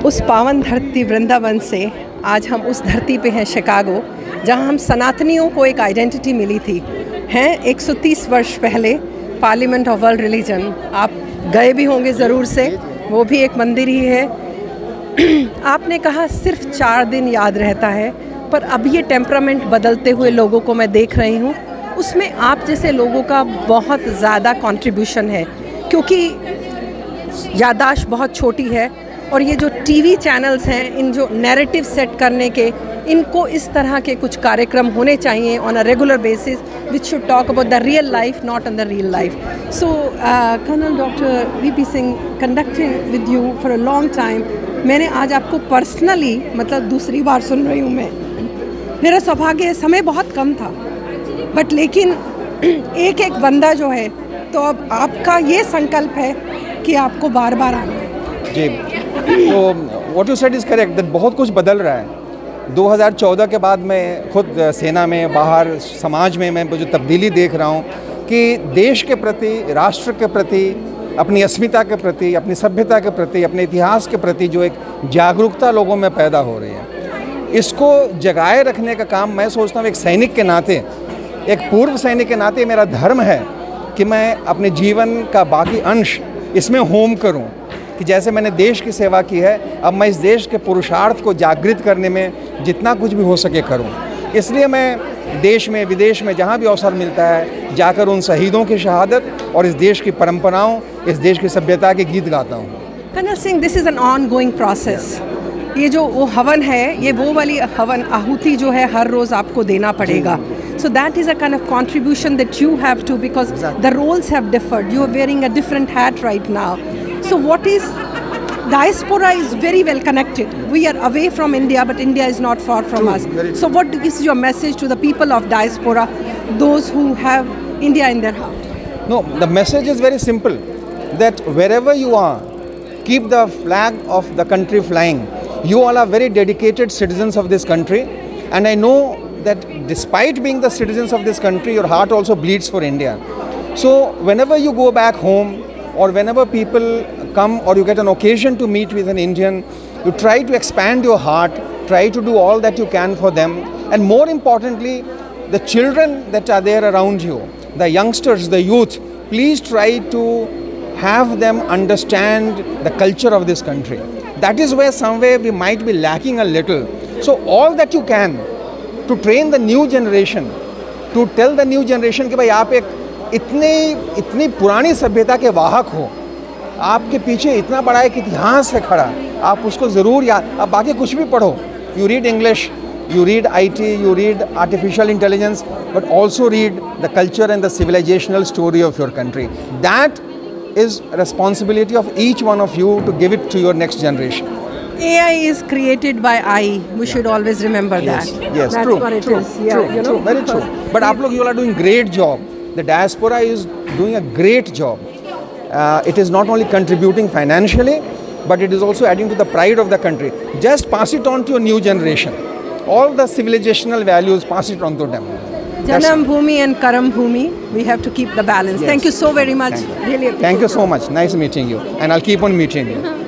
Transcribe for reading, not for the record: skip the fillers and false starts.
उस पावन धरती वृंदावन से आज हम उस धरती पे हैं शिकागो, जहां हम सनातनियों को एक आइडेंटिटी मिली थी। हैं 130 वर्ष पहले पार्लियामेंट ऑफ वर्ल्ड रिलीजन, आप गए भी होंगे ज़रूर से, वो भी एक मंदिर ही है। आपने कहा सिर्फ 4 दिन याद रहता है, पर अब ये टेम्परामेंट बदलते हुए लोगों को मैं देख रही हूँ, उसमें आप जैसे लोगों का बहुत ज़्यादा कंट्रीब्यूशन है, क्योंकि याददाश्त बहुत छोटी है। और ये जो टीवी चैनल्स हैं, इन जो नैरेटिव सेट करने के, इनको इस तरह के कुछ कार्यक्रम होने चाहिए on a regular basis which should talk about the real life, not on the real life. So colonel doctor VP Singh, conducting with you for a long time, मैंने आज आपको पर्सनली मतलब दूसरी बार सुन रही हूँ मैं। मेरा सौभाग्य, समय बहुत कम था, बट लेकिन एक एक बंदा जो है, तो अब आपका ये संकल्प है कि आपको बार बार आना है। जी, तो what you said is correct, that बहुत कुछ बदल रहा है। 2014 के बाद मैं खुद सेना में, बाहर समाज में मैं जो तब्दीली देख रहा हूँ कि देश के प्रति, राष्ट्र के प्रति, अपनी अस्मिता के प्रति, अपनी सभ्यता के प्रति, अपने इतिहास के प्रति जो एक जागरूकता लोगों में पैदा हो रही है, इसको जगाए रखने का काम मैं सोचता हूँ एक सैनिक के नाते, एक पूर्व सैनिक के नाते मेरा धर्म है कि मैं अपने जीवन का बाकी अंश इसमें होम करूं, कि जैसे मैंने देश की सेवा की है, अब मैं इस देश के पुरुषार्थ को जागृत करने में जितना कुछ भी हो सके करूं। इसलिए मैं देश में, विदेश में जहां भी अवसर मिलता है, जाकर उन शहीदों की शहादत और इस देश की परंपराओं, इस देश की सभ्यता के गीत गाता हूँ। Colonel Singh, this is an ongoing process. ये जो वो हवन है, ये वो वाली हवन आहुति जो है, हर रोज़ आपको देना पड़ेगा। So that is a kind of contribution that you have to, because the roles have differed. You are wearing a different hat right now. So what is, diaspora is very well connected. We are away from India, but India is not far from us. So what is your message to the people of diaspora, those who have India in their heart? No, the message is very simple, that wherever you are, keep the flag of the country flying. You all are very dedicated citizens of this country, and I know that despite being the citizens of this country, your heart also bleeds for India. So whenever you go back home, or whenever people come or you get an occasion to meet with an Indian, you try to expand your heart, try to do all that you can for them, and more importantly, the children that are there around you, the youngsters, the youth, please try to have them understand the culture of this country. That is where somewhere we might be lacking a little. So all that you can to train the new generation, to tell the new generation कि भाई आप एक इतनी पुरानी सभ्यता के वाहक हो, आपके पीछे इतना बड़ा एक इतिहास है खड़ा, आप उसको ज़रूर याद, आप बाकी कुछ भी पढ़ो, you read English, you read IT, you read artificial intelligence, but also read the culture and the civilizational story of your country. That is responsibility of each one of you to give it to your next generation. AI is created by I. We should always remember that. Yes, that's true, what it true, is. Yeah, true, you know? true, very true. But आप लोग, you all are doing great job. The diaspora is doing a great job. It is not only contributing financially, but it is also adding to the pride of the country. Just pass it on to your new generation. All the civilizational values, pass it on to them. Janam Bhumi and Karam Bhumi, we have to keep the balance. Yes. Thank you so very much. Really appreciate it. Thank you so much. Nice meeting you. And I'll keep on meeting you.